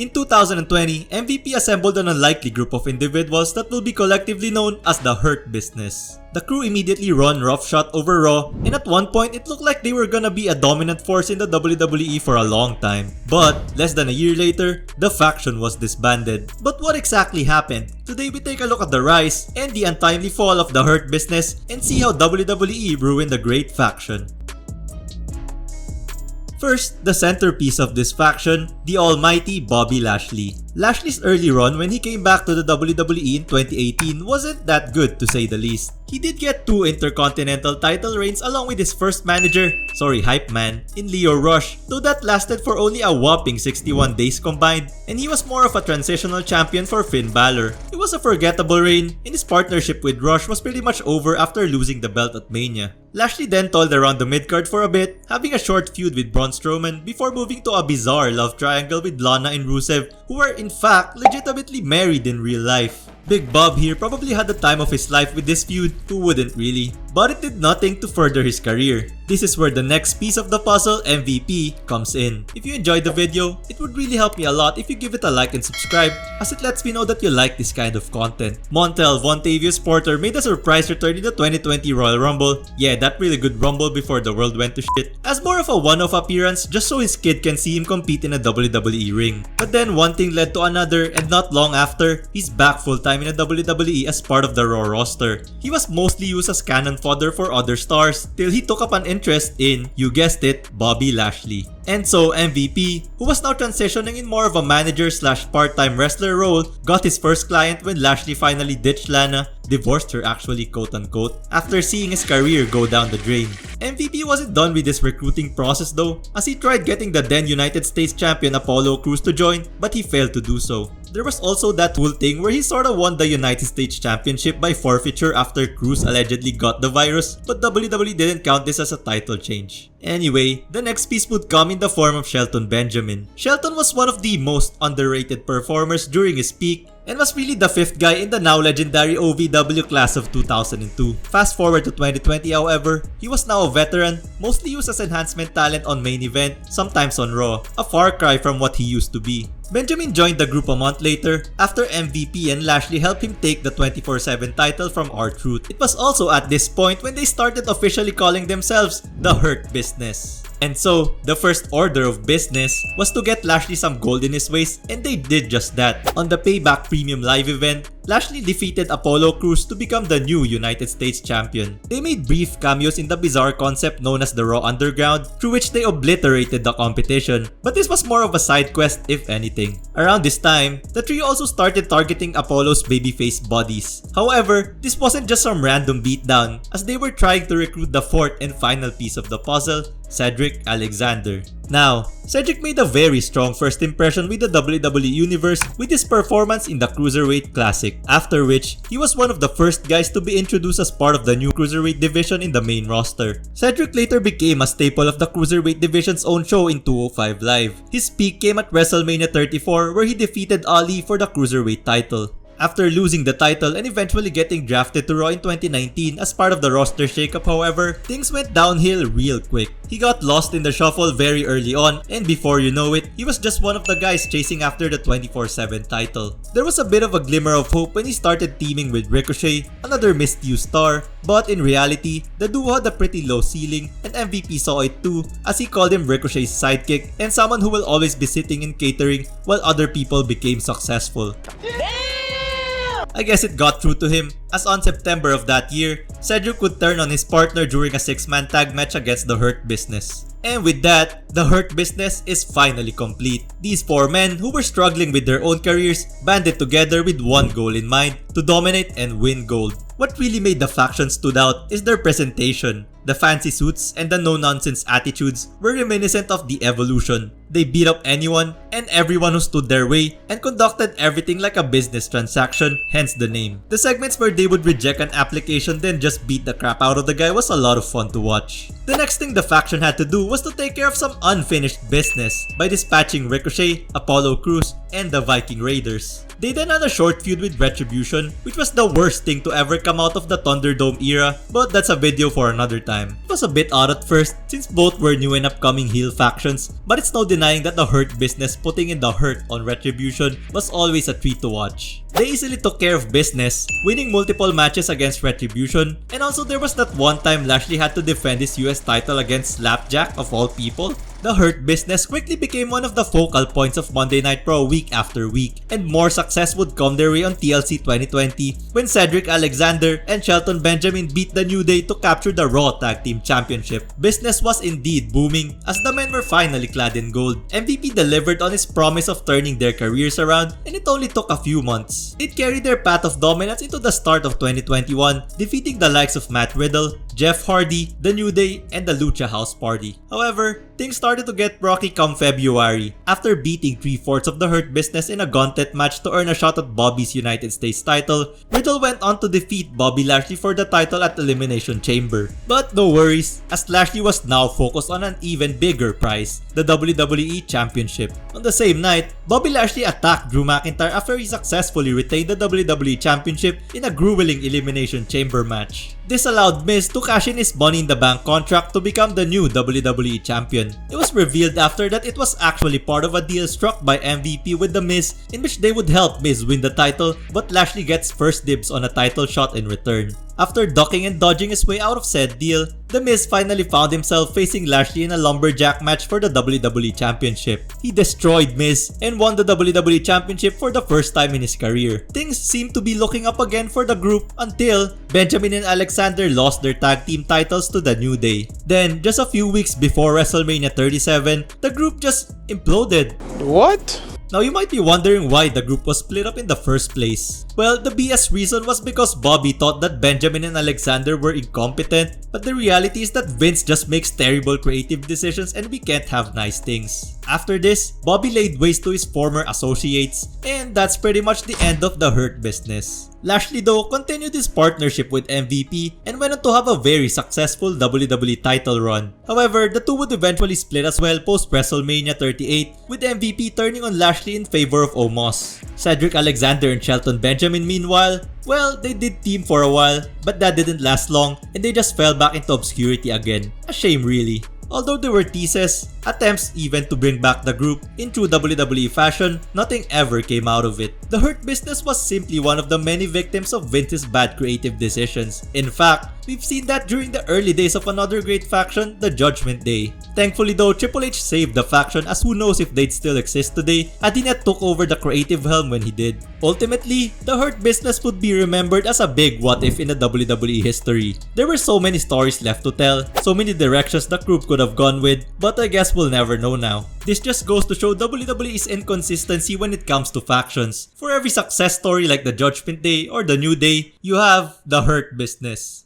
In 2020, MVP assembled an unlikely group of individuals that will be collectively known as the Hurt Business. The crew immediately run roughshod over Raw, and at one point it looked like they were gonna be a dominant force in the WWE for a long time. But less than a year later, the faction was disbanded. But what exactly happened? Today we take a look at the rise and the untimely fall of the Hurt Business and see how WWE ruined the great faction. First, the centerpiece of this faction, the almighty Bobby Lashley. Lashley's early run when he came back to the WWE in 2018 wasn't that good to say the least. He did get 2 Intercontinental title reigns along with his first hype man, in Lio Rush, though that lasted for only a whopping 61 days combined, and he was more of a transitional champion for Finn Balor. It was a forgettable reign, and his partnership with Rush was pretty much over after losing the belt at Mania. Lashley then toiled around the midcard for a bit, having a short feud with Braun Strowman before moving to a bizarre love triangle with Lana and Rusev, who were in fact legitimately married in real life. Big Bob here probably had the time of his life with this feud, who wouldn't really? But it did nothing to further his career. This is where the next piece of the puzzle, MVP, comes in. If you enjoyed the video, it would really help me a lot if you give it a like and subscribe, as it lets me know that you like this kind of content. Montel Vontavious Porter made a surprise return in the 2020 Royal Rumble. Yeah, that really good Rumble before the world went to shit. As more of a one-off appearance just so his kid can see him compete in a WWE ring. But then one thing led to another, and not long after, he's back full-time in the WWE as part of the Raw roster. He was mostly used as cannon fodder for other stars till he took up an interest in, you guessed it, Bobby Lashley. And so MVP, who was now transitioning in more of a manager slash part-time wrestler role, got his first client when Lashley finally ditched Lana, divorced her actually quote unquote, after seeing his career go down the drain. MVP wasn't done with this recruiting process though, as he tried getting the then United States champion Apollo Crews to join, but he failed to do so. There was also that whole thing where he sorta won the United States Championship by forfeiture after Crews allegedly got the virus, but WWE didn't count this as a title change. Anyway, the next piece would come in the form of Shelton Benjamin. Shelton was one of the most underrated performers during his peak, and was really the 5th guy in the now legendary OVW class of 2002. Fast forward to 2020 however, he was now a veteran, mostly used as enhancement talent on main event, sometimes on Raw, a far cry from what he used to be. Benjamin joined the group a month later after MVP and Lashley helped him take the 24/7 title from R-Truth. It was also at this point when they started officially calling themselves the Hurt Business. And so, the first order of business was to get Lashley some gold in his waist, and they did just that. On the Payback Premium Live event, Lashley defeated Apollo Crews to become the new United States Champion. They made brief cameos in the bizarre concept known as the Raw Underground, through which they obliterated the competition, but this was more of a side quest if anything. Around this time, the trio also started targeting Apollo's babyface buddies. However, this wasn't just some random beatdown, as they were trying to recruit the 4th and final piece of the puzzle, Cedric Alexander. Now, Cedric made a very strong first impression with the WWE Universe with his performance in the Cruiserweight Classic, after which he was one of the first guys to be introduced as part of the new Cruiserweight division in the main roster. Cedric later became a staple of the Cruiserweight division's own show in 205 Live. His peak came at WrestleMania 34 where he defeated Ali for the Cruiserweight title. After losing the title and eventually getting drafted to Raw in 2019 as part of the roster shakeup however, things went downhill real quick. He got lost in the shuffle very early on, and before you know it, he was just one of the guys chasing after the 24/7 title. There was a bit of a glimmer of hope when he started teaming with Ricochet, another misused star, but in reality, the duo had a pretty low ceiling, and MVP saw it too, as he called him Ricochet's sidekick and someone who will always be sitting and catering while other people became successful. I guess it got through to him, as on September of that year, Cedric would turn on his partner during a 6-man tag match against the Hurt Business. And with that, the Hurt Business is finally complete. These 4 men who were struggling with their own careers banded together with one goal in mind, to dominate and win gold. What really made the faction stood out is their presentation. The fancy suits and the no-nonsense attitudes were reminiscent of the Evolution. They beat up anyone and everyone who stood their way and conducted everything like a business transaction, hence the name. The segments where they would reject an application then just beat the crap out of the guy was a lot of fun to watch. The next thing the faction had to do was to take care of some unfinished business by dispatching Ricochet, Apollo Crews, and the Viking Raiders. They then had a short feud with Retribution, which was the worst thing to ever come out of the Thunderdome era, but that's a video for another time. It was a bit odd at first since both were new and upcoming heel factions, but it's no denying denying that the Hurt Business putting in the hurt on Retribution was always a treat to watch. They easily took care of business, winning multiple matches against Retribution, and also there was that one time Lashley had to defend his US title against Slapjack of all people. The Hurt Business quickly became one of the focal points of Monday Night Raw week after week, and more success would come their way on TLC 2020 when Cedric Alexander and Shelton Benjamin beat the New Day to capture the Raw Tag Team Championship. Business was indeed booming as the men were finally clad in gold. MVP delivered on his promise of turning their careers around, and it only took a few months. It carried their path of dominance into the start of 2021, defeating the likes of Matt Riddle, Jeff Hardy, the New Day, and the Lucha House Party. However, things started to get rocky come February. After beating 3/4 of the Hurt Business in a gauntlet match to earn a shot at Bobby's United States title, Riddle went on to defeat Bobby Lashley for the title at Elimination Chamber. But no worries, as Lashley was now focused on an even bigger prize, the WWE Championship. On the same night, Bobby Lashley attacked Drew McIntyre after he successfully retained the WWE Championship in a grueling Elimination Chamber match. This allowed Miz to cash in his Money in the Bank contract to become the new WWE Champion. It was revealed after that it was actually part of a deal struck by MVP with The Miz in which they would help Miz win the title, but Lashley gets first dibs on a title shot in return. After ducking and dodging his way out of said deal, The Miz finally found himself facing Lashley in a lumberjack match for the WWE Championship. He destroyed Miz and won the WWE Championship for the first time in his career. Things seemed to be looking up again for the group until Benjamin and Alexander lost their tag team titles to the New Day. Then, just a few weeks before WrestleMania 37, the group just imploded. What? Now you might be wondering why the group was split up in the first place. Well, the BS reason was because Bobby thought that Benjamin and Alexander were incompetent, but the reality is that Vince just makes terrible creative decisions and we can't have nice things. After this, Bobby laid waste to his former associates, and that's pretty much the end of the Hurt Business. Lashley though continued his partnership with MVP and went on to have a very successful WWE title run. However, the two would eventually split as well post WrestleMania 38, with MVP turning on Lashley in favor of Omos. Cedric Alexander and Shelton Benjamin meanwhile, well, they did team for a while, but that didn't last long and they just fell back into obscurity again. A shame really. Although there were teases, attempts even to bring back the group in true WWE fashion, nothing ever came out of it. The Hurt Business was simply one of the many victims of Vince's bad creative decisions. In fact, we've seen that during the early days of another great faction, the Judgment Day. Thankfully though, Triple H saved the faction, as who knows if they'd still exist today had he not took over the creative helm when he did. Ultimately, the Hurt Business would be remembered as a big what if in the WWE history. There were so many stories left to tell, so many directions the group could have gone with, but I guess we'll never know now. This just goes to show WWE's inconsistency when it comes to factions. For every success story like the Judgment Day or the New Day, you have the Hurt Business.